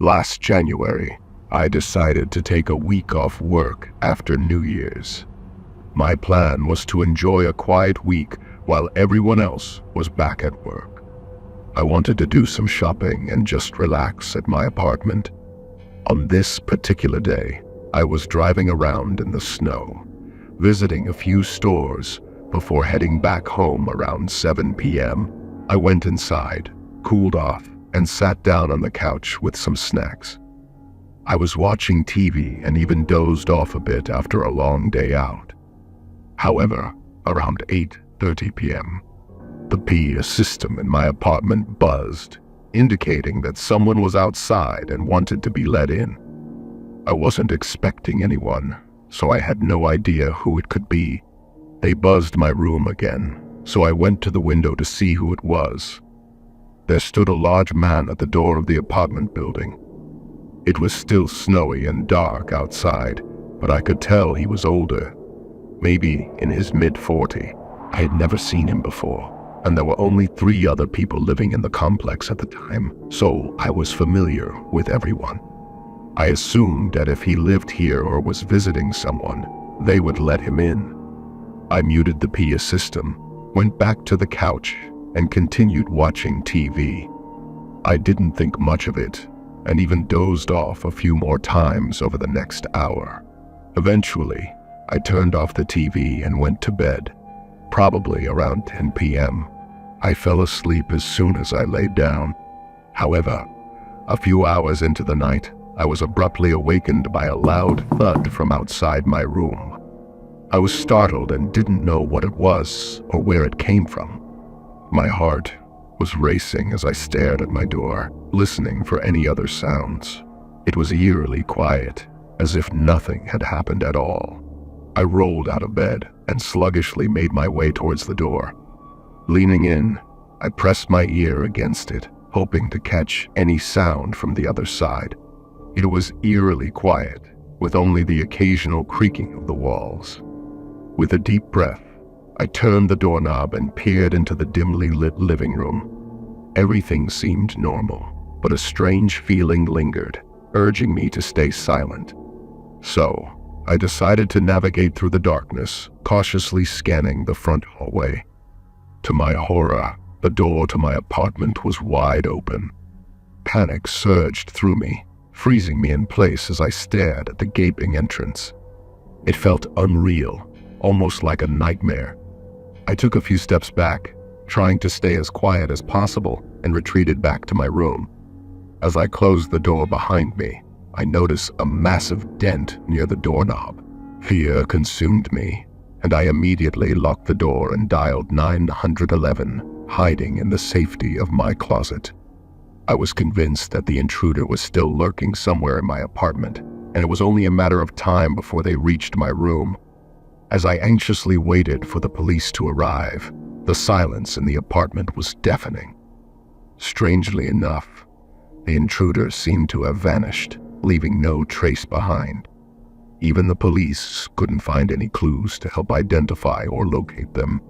Last January, I decided to take a week off work after New Year's. My plan was to enjoy a quiet week while everyone else was back at work. I wanted to do some shopping and just relax at my apartment. On this particular day, I was driving around in the snow, visiting a few stores before heading back home around 7 p.m. I went inside, cooled off, and sat down on the couch with some snacks. I was watching TV and even dozed off a bit after a long day out. However, around 8:30 p.m., the PA system in my apartment buzzed, indicating that someone was outside and wanted to be let in. I wasn't expecting anyone, so I had no idea who it could be. They buzzed my room again, so I went to the window to see who it was. There stood a large man at the door of the apartment building. It was still snowy and dark outside, but I could tell he was older, maybe in his mid-40s. I had never seen him before, and there were only 3 other people living in the complex at the time, so I was familiar with everyone. I assumed that if he lived here or was visiting someone, they would let him in. I muted the PA system, went back to the couch, and continued watching TV. I didn't think much of it, and even dozed off a few more times over the next hour. Eventually, I turned off the TV and went to bed, probably around 10 p.m. I fell asleep as soon as I laid down. However, a few hours into the night, I was abruptly awakened by a loud thud from outside my room. I was startled and didn't know what it was or where it came from. My heart was racing as I stared at my door, listening for any other sounds. It was eerily quiet, as if nothing had happened at all. I rolled out of bed and sluggishly made my way towards the door. Leaning in, I pressed my ear against it, hoping to catch any sound from the other side. It was eerily quiet, with only the occasional creaking of the walls. With a deep breath, I turned the doorknob and peered into the dimly lit living room. Everything seemed normal, but a strange feeling lingered, urging me to stay silent. So, I decided to navigate through the darkness, cautiously scanning the front hallway. To my horror, the door to my apartment was wide open. Panic surged through me, freezing me in place as I stared at the gaping entrance. It felt unreal, almost like a nightmare. I took a few steps back, trying to stay as quiet as possible, and retreated back to my room. As I closed the door behind me, I noticed a massive dent near the doorknob. Fear consumed me, and I immediately locked the door and dialed 911, hiding in the safety of my closet. I was convinced that the intruder was still lurking somewhere in my apartment, and it was only a matter of time before they reached my room. As I anxiously waited for the police to arrive, the silence in the apartment was deafening. Strangely enough, the intruder seemed to have vanished, leaving no trace behind. Even the police couldn't find any clues to help identify or locate them.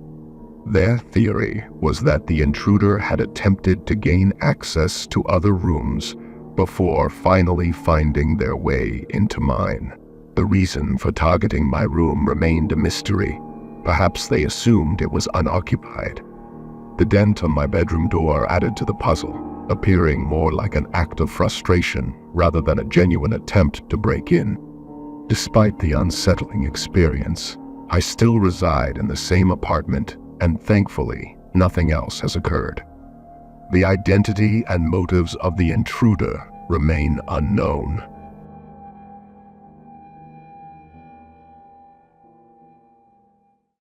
Their theory was that the intruder had attempted to gain access to other rooms before finally finding their way into mine. The reason for targeting my room remained a mystery. Perhaps they assumed it was unoccupied. The dent on my bedroom door added to the puzzle, appearing more like an act of frustration rather than a genuine attempt to break in. Despite the unsettling experience, I still reside in the same apartment, and thankfully, nothing else has occurred. The identity and motives of the intruder remain unknown.